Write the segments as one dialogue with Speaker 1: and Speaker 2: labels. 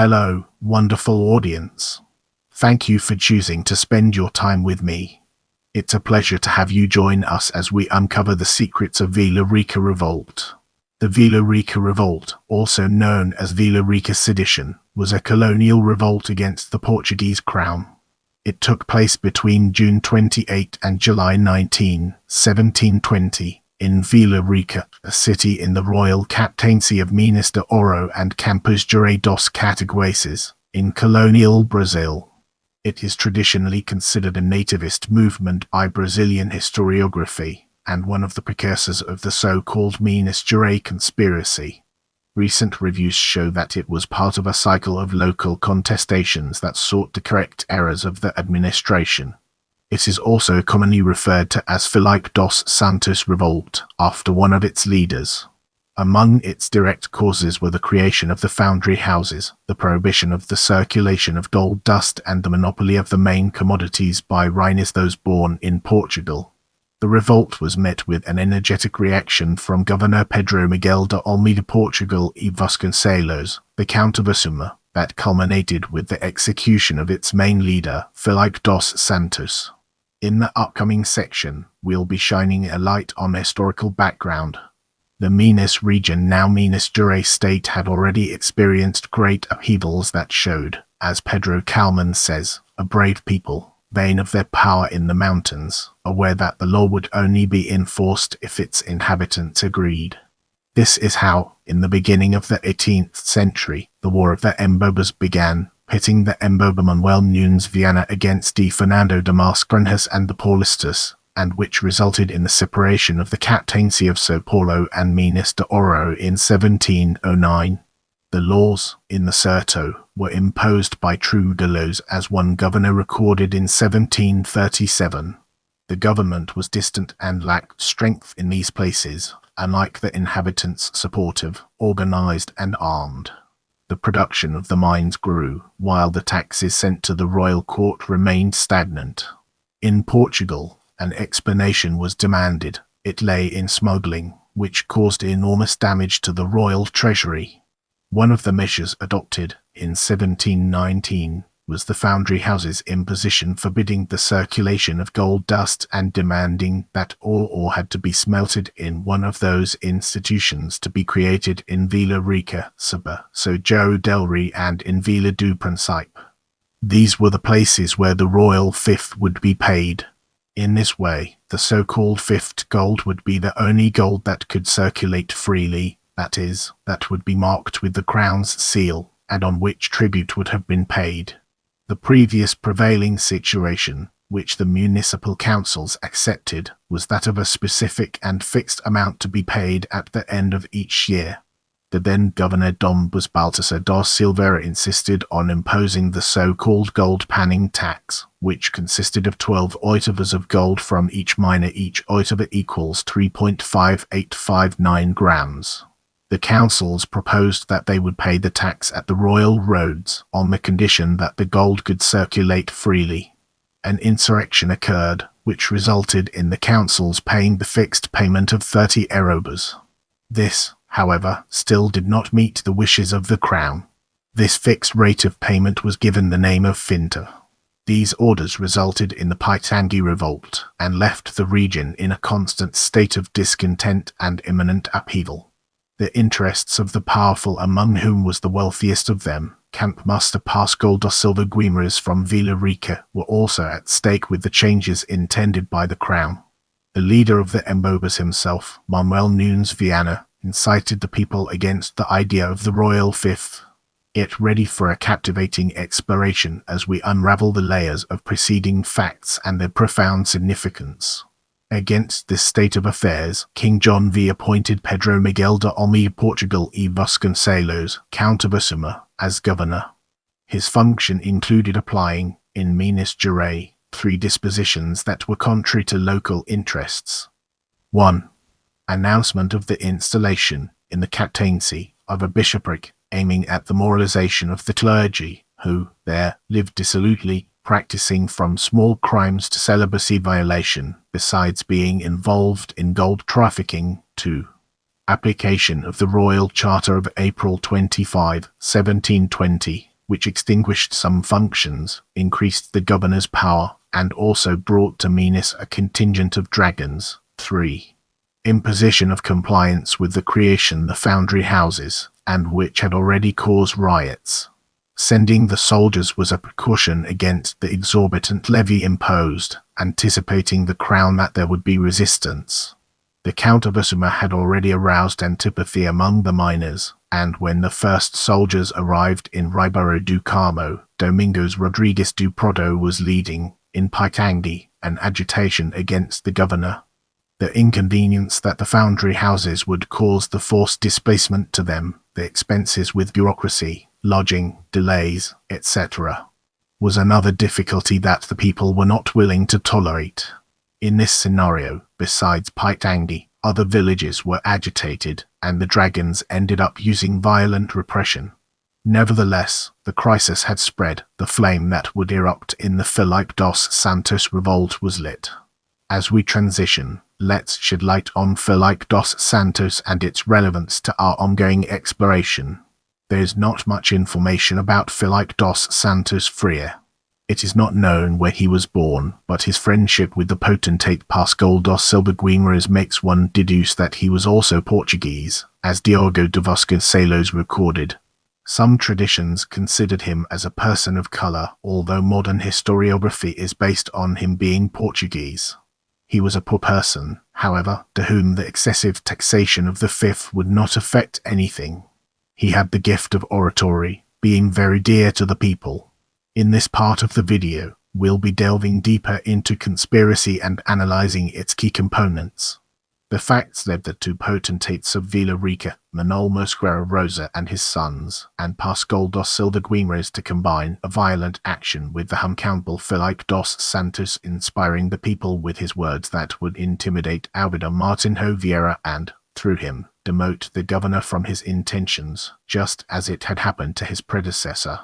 Speaker 1: Hello, wonderful audience. Thank you for choosing to spend your time with me. It's a pleasure to have you join us as we uncover the secrets of Vila Rica Revolt. The Vila Rica Revolt, also known as Vila Rica Sedition, was a colonial revolt against the Portuguese crown. It took place between June 28 and July 19, 1720, in Vila Rica, a city in the royal Captaincy of Minas de Ouro and Campos dos Cataguases, in Colonial Brazil. It is traditionally considered a nativist movement by Brazilian historiography, and one of the precursors of the so-called Minas Gerais Conspiracy. Recent reviews show that it was part of a cycle of local contestations that sought to correct errors of the administration. It is also commonly referred to as Filipe dos Santos Revolt, after one of its leaders. Among its direct causes were the creation of the foundry houses, the prohibition of the circulation of gold dust, and the monopoly of the main commodities by reinóis, those born in Portugal. The revolt was met with an energetic reaction from Governor Pedro Miguel de Almeida, Portugal, e Vasconcelos, the Count of Assumar, that culminated with the execution of its main leader, Filipe dos Santos. In the upcoming section, we'll be shining a light on historical background. The Minas region, now Minas Gerais state, had already experienced great upheavals that showed, as Pedro Calman says, a brave people, vain of their power in the mountains, aware that the law would only be enforced if its inhabitants agreed. This is how, in the beginning of the 18th century, the War of the Embobas began, pitting the Emboba Manuel Nunes Viana against D. Fernando de Mascarenhas and the Paulistas, and which resulted in the separation of the Captaincy of São Paulo and Minas de Ouro in 1709. The laws, in the Sertão, were imposed by Trudelos, as one governor recorded in 1737. The government was distant and lacked strength in these places, unlike the inhabitants supportive, organized and armed. The production of the mines grew, while the taxes sent to the royal court remained stagnant. In Portugal, an explanation was demanded. It lay in smuggling, which caused enormous damage to the royal treasury. One of the measures adopted, in 1719, was the foundry houses' imposition forbidding the circulation of gold dust and demanding that all ore had to be smelted in one of those institutions to be created in Vila Rica, São João del Rei, and in Vila do Principe. These were the places where the royal fifth would be paid. In this way, the so-called fifth gold would be the only gold that could circulate freely, that is, that would be marked with the crown's seal, and on which tribute would have been paid. The previous prevailing situation, which the municipal councils accepted, was that of a specific and fixed amount to be paid at the end of each year. The then Governor Dom Baltasar da Silveira insisted on imposing the so-called gold panning tax, which consisted of 12 oitavas of gold from each miner. Each oitava equals 3.5859 grams. The councils proposed that they would pay the tax at the royal roads, on the condition that the gold could circulate freely. An insurrection occurred, which resulted in the councils paying the fixed payment of 30 arrobas. This, however, still did not meet the wishes of the crown. This fixed rate of payment was given the name of finta. These orders resulted in the Pitangui revolt, and left the region in a constant state of discontent and imminent upheaval. The interests of the powerful, among whom was the wealthiest of them, Camp Master Pascoal da Silva Guimarães from Vila Rica, were also at stake with the changes intended by the crown. The leader of the Embobas himself, Manuel Nunes Viana, incited the people against the idea of the royal fifth. Get ready for a captivating exploration as we unravel the layers of preceding facts and their profound significance. Against this state of affairs, King John V appointed Pedro Miguel de Almeida, Portugal, e Vasconcelos, Count of Assumar, as governor. His function included applying, in Minas Gerais, 3 dispositions that were contrary to local interests. 1. Announcement of the installation, in the Captaincy, of a bishopric, aiming at the moralization of the clergy, who, there, lived dissolutely, practicing from small crimes to celibacy violation, besides being involved in gold trafficking. 2. Application of the Royal Charter of April 25, 1720, which extinguished some functions, increased the governor's power, and also brought to Minas a contingent of dragons. 3. Imposition of compliance with the creation the foundry houses, and which had already caused riots. Sending the soldiers was a precaution against the exorbitant levy imposed, anticipating the crown that there would be resistance. The Count of Assumar had already aroused antipathy among the miners, and when the first soldiers arrived in Ribeiro do Carmo, Domingos Rodrigues do Prado was leading, in Pitangui, an agitation against the governor. The inconvenience that the foundry houses would cause the forced displacement to them, the expenses with bureaucracy, lodging, delays, etc., was another difficulty that the people were not willing to tolerate. In this scenario, besides Pitangui, other villages were agitated, and the dragons ended up using violent repression. Nevertheless, the crisis had spread. The flame that would erupt in the Filipe dos Santos Revolt was lit. As we transition, let's shed light on Filipe dos Santos and its relevance to our ongoing exploration. There is not much information about Filipe dos Santos Freire. It is not known where he was born, but his friendship with the potentate Pascoal dos Silva Guimarães makes one deduce that he was also Portuguese, as Diogo de Vasconcelos recorded. Some traditions considered him as a person of colour, although modern historiography is based on him being Portuguese. He was a poor person, however, to whom the excessive taxation of the fief would not affect anything. He had the gift of oratory, being very dear to the people. In this part of the video, we'll be delving deeper into conspiracy and analysing its key components. The facts led the two potentates of Vila Rica, Manuel Mosquera Rosa and his sons, and Pascoal dos Silva Guimarães to combine a violent action with the humcountable Filipe dos Santos, inspiring the people with his words that would intimidate Almeida Martinho Vieira and, through him, demote the governor from his intentions, just as it had happened to his predecessor.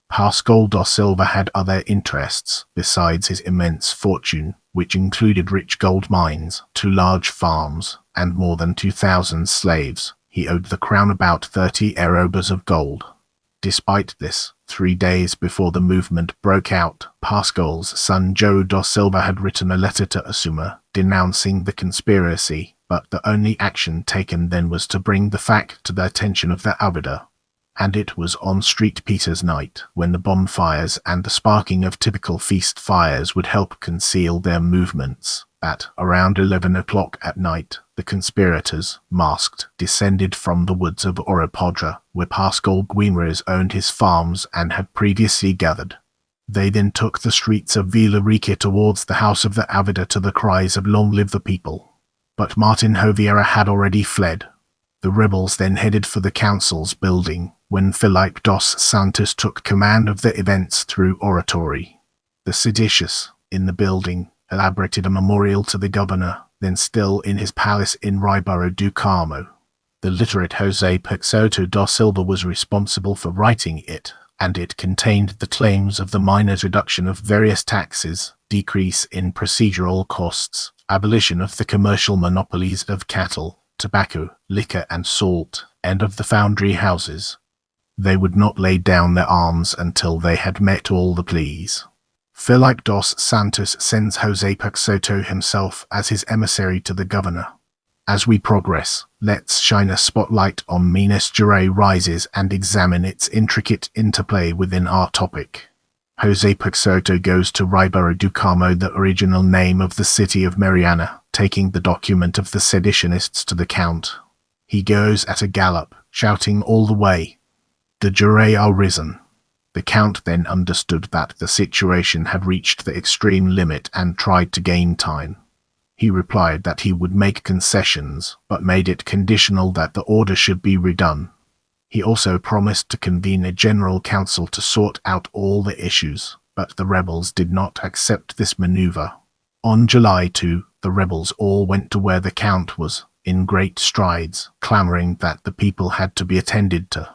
Speaker 1: Pascoal dos Silva had other interests, besides his immense fortune, which included rich gold mines, 2 large farms, and more than 2,000 slaves. He owed the crown about 30 arrobas of gold. Despite this, 3 days before the movement broke out, Pascoal's son João dos Silva had written a letter to Assumar, denouncing the conspiracy, but the only action taken then was to bring the fact to the attention of the Almeida. And it was on Street Peter's night, when the bonfires and the sparking of typical feast fires would help conceal their movements, that, around 11 o'clock at night, the conspirators, masked, descended from the woods of Ouro, where Pascoal Guimarães owned his farms and had previously gathered. They then took the streets of Vila Rica towards the house of the Almeida to the cries of "Long live the people!" But Martinho Vieira had already fled. The rebels then headed for the council's building, when Filipe dos Santos took command of the events through oratory. The seditious, in the building, elaborated a memorial to the governor, then still in his palace in Ribeiro do Carmo. The literate José Peixoto da Silva was responsible for writing it, and it contained the claims of the miners' reduction of various taxes, decrease in procedural costs, abolition of the commercial monopolies of cattle, tobacco, liquor and salt, and of the foundry houses. They would not lay down their arms until they had met all the pleas. Filipe dos Santos sends José Peixoto himself as his emissary to the governor. As we progress, let's shine a spotlight on Minas Gerais rises and examine its intricate interplay within our topic. José Peixoto goes to Ribeiro do Carmo, the original name of the city of Mariana, taking the document of the seditionists to the Count. He goes at a gallop, shouting all the way, "The Gerais are risen." The Count then understood that the situation had reached the extreme limit and tried to gain time. He replied that he would make concessions, but made it conditional that the order should be redone. He also promised to convene a general council to sort out all the issues, but the rebels did not accept this maneuver. On July 2, the rebels all went to where the Count was, in great strides, clamouring that the people had to be attended to.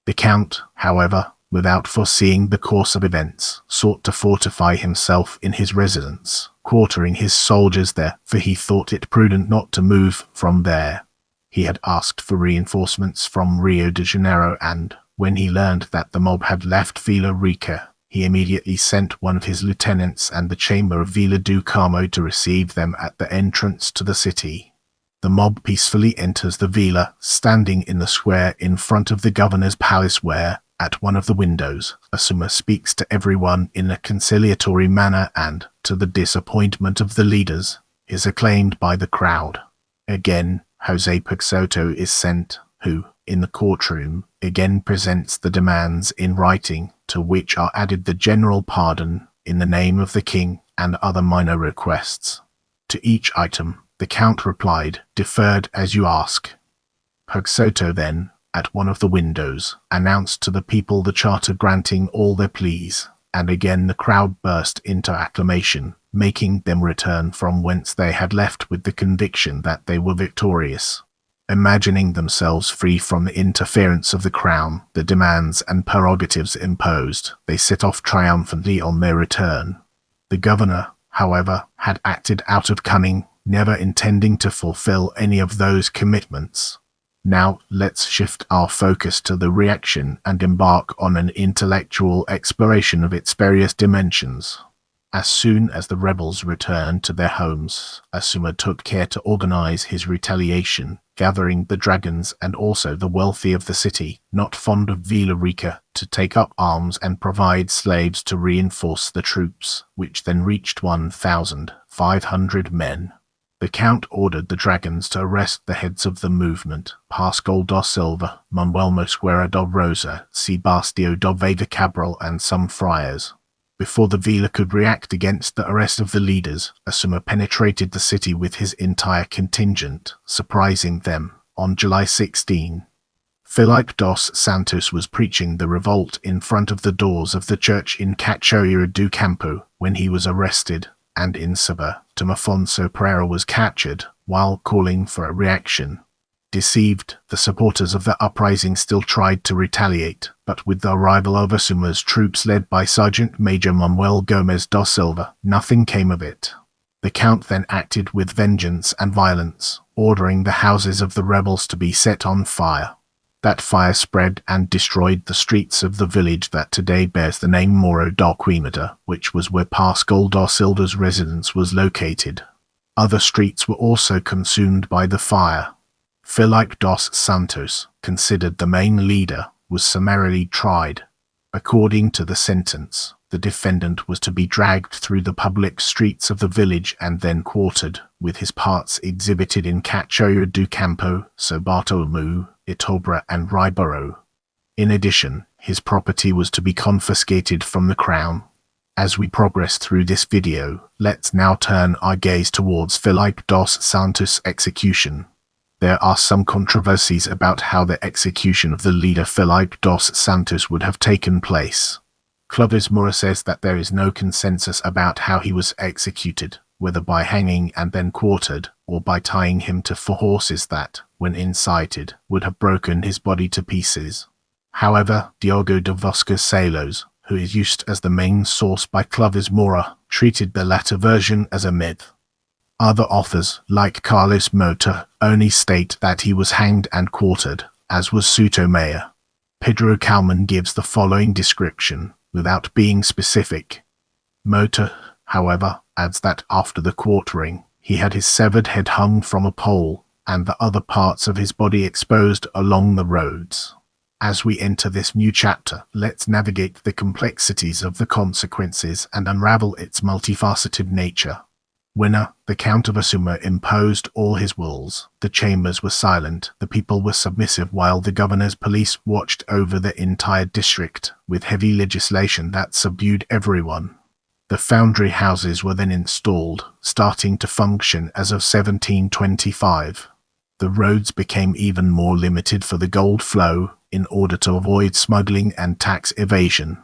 Speaker 1: The Count, however, without foreseeing the course of events, sought to fortify himself in his residence, quartering his soldiers there, for he thought it prudent not to move from there. He had asked for reinforcements from Rio de Janeiro and, When he learned that the mob had left Vila Rica, he immediately sent one of his lieutenants and the chamber of Vila do Carmo to receive them at the entrance to the city. The mob peacefully enters the villa, standing in the square in front of the governor's palace where, at one of the windows, Assumar speaks to everyone in a conciliatory manner and, to the disappointment of the leaders, is acclaimed by the crowd. Again, Jose Peixoto is sent, who, in the courtroom, again presents the demands in writing, to which are added the general pardon, in the name of the king, and other minor requests. To each item, the count replied, "Deferred as you ask." Peixoto then, at one of the windows, announced to the people the charter granting all their pleas, and again the crowd burst into acclamation, making them return from whence they had left with the conviction that they were victorious. Imagining themselves free from the interference of the crown, the demands and prerogatives imposed, they set off triumphantly on their return. The governor, however, had acted out of cunning, never intending to fulfill any of those commitments. Now, let's shift our focus to the reaction and embark on an intellectual exploration of its various dimensions. As soon as the rebels returned to their homes, Assumar took care to organize his retaliation, gathering the dragons and also the wealthy of the city, not fond of Vila Rica, to take up arms and provide slaves to reinforce the troops, which then reached 1,500 men. The count ordered the dragons to arrest the heads of the movement, Pascoal da Silva, Manuel Mosquera da Rosa, Sebastião da Veiga Cabral, and some friars. Before the Vila could react against the arrest of the leaders, Assumar penetrated the city with his entire contingent, surprising them, on July 16. Filipe dos Santos was preaching the revolt in front of the doors of the church in Cachoeira do Campo when he was arrested, and in Sabah, Tomafonso Pereira was captured while calling for a reaction. Deceived, the supporters of the uprising still tried to retaliate, but with the arrival of Assumar's troops led by Sergeant Major Manuel Gomes da Silva, nothing came of it. The count then acted with vengeance and violence, ordering the houses of the rebels to be set on fire. That fire spread and destroyed the streets of the village that today bears the name Ouro da Queimada, which was where Pascoal da Silva's residence was located. Other streets were also consumed by the fire. Filipe dos Santos, considered the main leader, was summarily tried. According to the sentence, the defendant was to be dragged through the public streets of the village and then quartered, with his parts exhibited in Cachoeira do Campo, São Bartolomeu, Itobra and Ribeirão. In addition, his property was to be confiscated from the crown. As we progress through this video, let's now turn our gaze towards Filipe dos Santos' execution. There are some controversies about how the execution of the leader Filipe dos Santos would have taken place. Clovis Moura says that there is no consensus about how he was executed, whether by hanging and then quartered, or by tying him to 4 horses that, when incited, would have broken his body to pieces. However, Diogo de Vasconcelos, who is used as the main source by Clovis Moura, treated the latter version as a myth. Other authors, like Carlos Mota, only state that he was hanged and quartered, as was Sotomayor. Pedro Kalman gives the following description, without being specific. Mota, however, adds that after the quartering, he had his severed head hung from a pole, and the other parts of his body exposed along the roads. As we enter this new chapter, let's navigate the complexities of the consequences and unravel its multifaceted nature. Winner, the Count of Assumar imposed all his wills. The chambers were silent, the people were submissive while the governor's police watched over the entire district, with heavy legislation that subdued everyone. The foundry houses were then installed, starting to function as of 1725. The roads became even more limited for the gold flow, in order to avoid smuggling and tax evasion.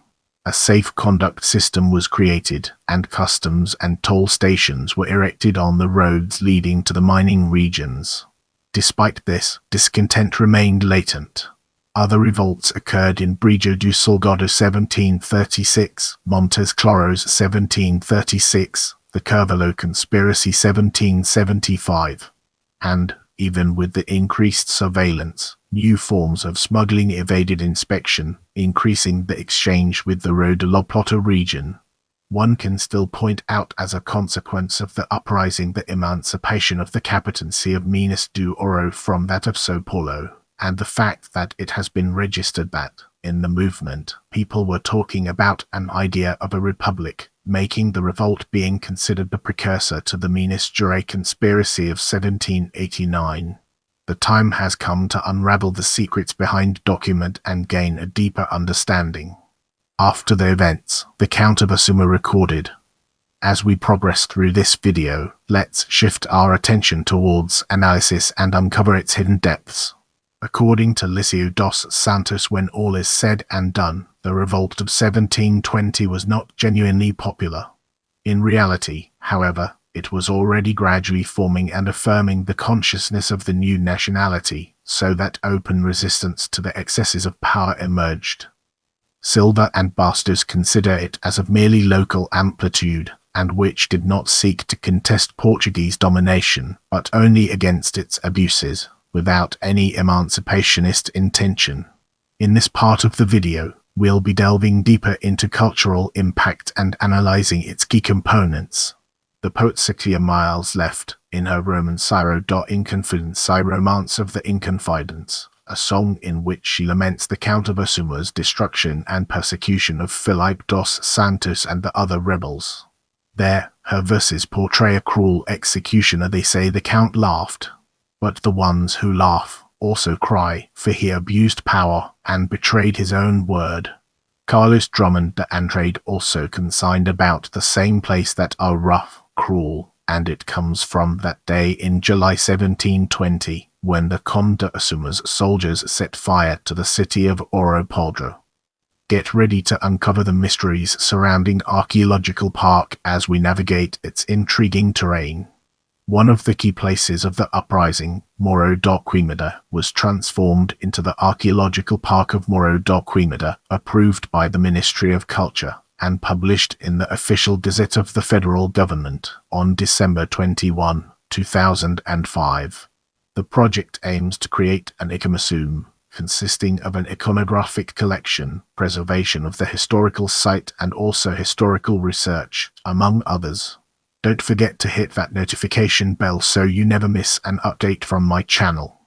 Speaker 1: A safe conduct system was created, and customs and toll stations were erected on the roads leading to the mining regions. Despite this, discontent remained latent. Other revolts occurred in Brejo do Salgado 1736, Montes Claros 1736, the Carvalho Conspiracy 1775, and, even with the increased surveillance, New forms of smuggling evaded inspection, increasing the exchange with the Rio de la Plata region. One can still point out as a consequence of the uprising the emancipation of the Captaincy of Minas do Ouro from that of São Paulo, and the fact that it has been registered that, in the movement, people were talking about an idea of a republic, making the revolt being considered the precursor to the Minas Gerais Conspiracy of 1789. The time has come to unravel the secrets behind document and gain a deeper understanding. After the events, the Count of Assumar recorded. As we progress through this video, let's shift our attention towards analysis and uncover its hidden depths. According to Filipe dos Santos, when all is said and done, the revolt of 1720 was not genuinely popular. In reality, however, it was already gradually forming and affirming the consciousness of the new nationality, so that open resistance to the excesses of power emerged. Silva and Bastos consider it as of merely local amplitude, and which did not seek to contest Portuguese domination, but only against its abuses, without any emancipationist intention. In this part of the video, we'll be delving deeper into cultural impact and analyzing its key components. The poet Cecilia Miles left, in her Romancero do Inconfidencia Romance of the Inconfidence, a song in which she laments the Count of Assumar's destruction and persecution of Filipe dos Santos and the other rebels. There, her verses portray a cruel executioner. They say the Count laughed, but the ones who laugh also cry, for he abused power and betrayed his own word. Carlos Drummond de Andrade also consigned about the same place that are rough, cruel, and it comes from that day in July 1720, when the Count of Assumar's soldiers set fire to the city of Ouro. Get ready to uncover the mysteries surrounding Archaeological Park as we navigate its intriguing terrain. One of the key places of the uprising, Morro do Queimada, was transformed into the Archaeological Park of Morro do Queimada, approved by the Ministry of Culture, and published in the Official Gazette of the Federal Government on December 21, 2005. The project aims to create an icomuseum, consisting of an iconographic collection, preservation of the historical site and also historical research, among others. Don't forget to hit that notification bell so you never miss an update from my channel.